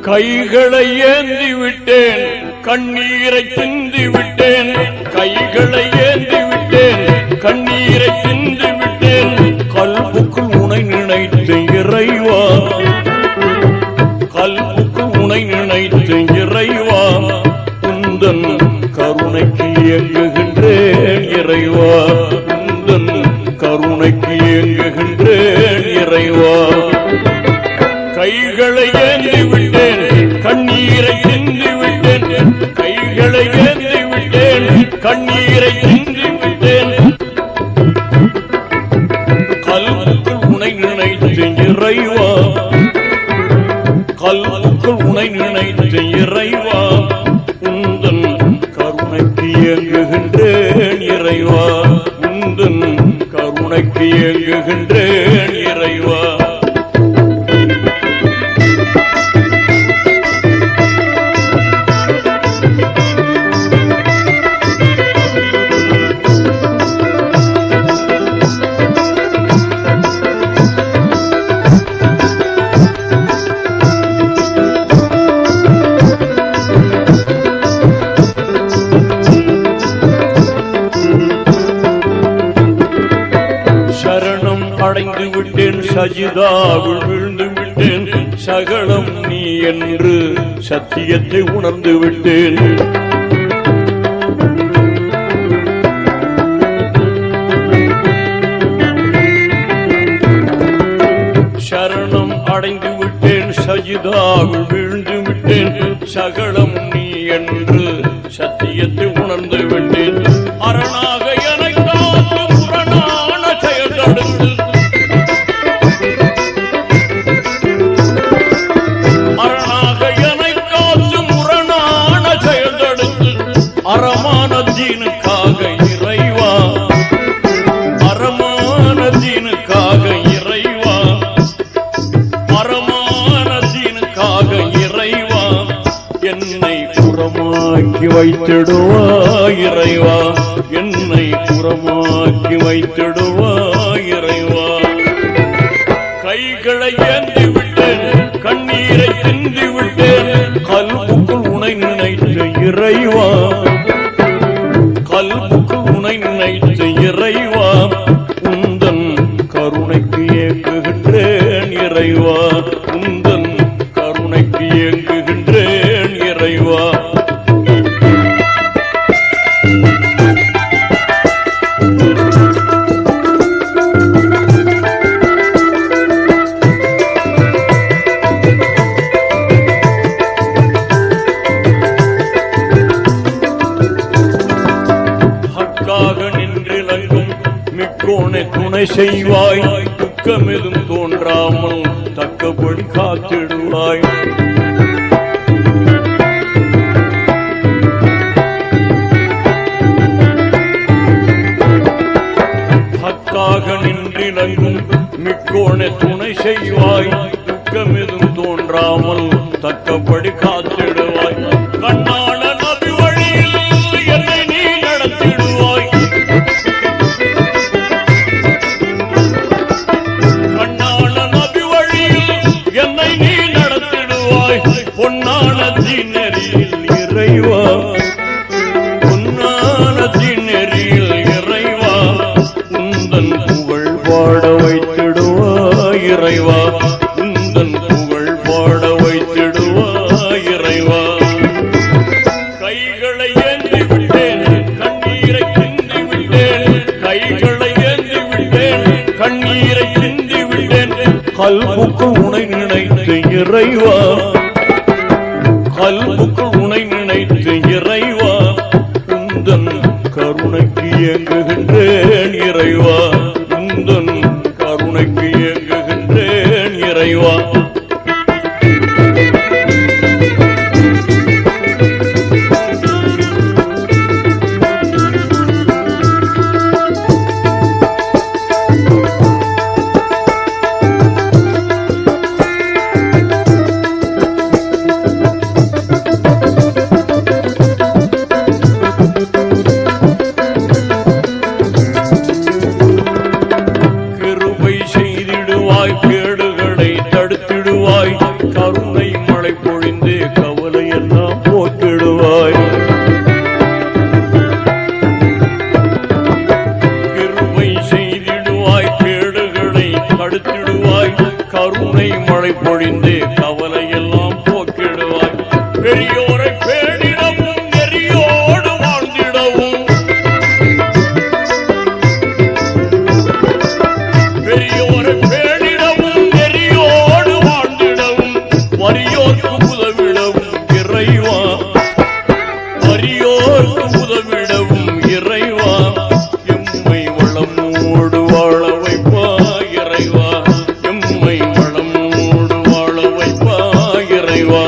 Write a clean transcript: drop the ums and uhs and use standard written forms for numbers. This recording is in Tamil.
கைகளை ஏந்தி விட்டேன், கண்ணீரை சிந்தி விட்டேன். கைகளை ஏந்தி விட்டேன், கண்ணீரை சிந்தி விட்டேன். கல்புக்குள் உனை நினைத்த இறைவா, கல்புக்குள் உனை நினைத்த இறைவா, உந்தன் கருணைக்கு இயங்குகின்றேன் இறைவா, உந்தன் கருணைக்கு இயங்குகின்றேன் இறைவா. கைகளை ஏந்தி விட்டேன், கண்ணீரை சிந்தி விட்டேன். கைகளை ஏந்தி விட்டேன், கண்ணீரை சிந்தி விட்டேன். கல்புக்குள் உனை நினைத்த இறைவா, கல்புக்குள் உனை நினைத்த இறைவா, உந்தன் கருணைக்கு இயங்குகின்றேன் இறைவா, உந்தன் கருணைக்கு இயங்குகின்றேன் இறைவா. சரணம் அடைந்து விட்டேன், சஜிதாவில் விழுந்து விட்டேன். சகலம் நீ என்று சத்தியத்தை உணர்ந்து விட்டேன். சரணம் அடைந்து விட்டேன், சஜிதாவில் விழுந்து விட்டேன். சகலம் நீ என்று சத்தியத்தை உணர்ந்து விட்டேன். அரணாக அரமான தீனுக்காக இறைவா, அரமான தீனுக்காக இறைவா, அரமான தீனுக்காக இறைவா, என்னை புறமாக்கி வைத்திடுவாய் இறைவா, என்னை புறமாக்கி வைத்திடுவாய் இறைவா. கைகளை ஏந்தி விட்டேன், கண்ணீரை சிந்தி விட்டேன். கல்புக்குள் உனை நினைத்த இறைவா, கல்புக்குள் உனை நினைத்த இறைவா, உந்தன் கருணைக்கு ஏங்குகின்றேன் இறைவா, உந்தன் கருணைக்கு ஏங்குகின்றேன் இறைவா. துணை செய்வாய், துக்கமெதும் தோன்றாமல் தக்கபடி காத்திடுவாய். ஹக்காக நின்றிலங்கும் மிக்கோணே துணை செய்வாய், துக்கமெதும் தோன்றாமல் தக்கபடி காத்திடுவாய். கண்ணான நபி வழியில் என்னை நீ நடத்திடுவாய், பொன்னான தீநெறியில் இறைவா, பொன்னான தீநெறியில் இறைவா, உந்தன் புகழ் பாட வைத்திடுவாய் இறைவா, உந்தன் புகழ் பாட வைத்திடுவாய் இறைவா. கைகளை ஏந்தி விட்டேன், கண்ணீரை சிந்தி விட்டேன். கைகளை ஏந்தி விட்டேன், கண்ணீரை சிந்தி விட்டேன். கல்புக்குள் உனை நினைத்த இறைவா, கல்புக்குள் உனை நினைத்த இறைவா, உந்தன் கருணைக்கு இயங்குகின்றேன் இறைவா, உந்தன் கருணைக்கு இயங்குகின்றேன் இறைவா. கேடுகளை தடுத்திடுவாய், கருணை மழை பொழிந்து மழை பொழிந்து கவலை எல்லாம் போக்கிடுவாய். பெரியோரை பேணிடவும் நெறியோடு வாழ்ந்திடவும் பெரியோரை பேணிடவும் நெறியோடு வாழ்ந்திடவும் வறியோர்க்கு உதவிடவும் இறைவா வறியோர்க்கு உதவிடவும் இறைவா எம்மை வளமோடு வாழ வைப்பா இறைவா எம்மை வளமோடு வாழ வைப்பா இறைவா.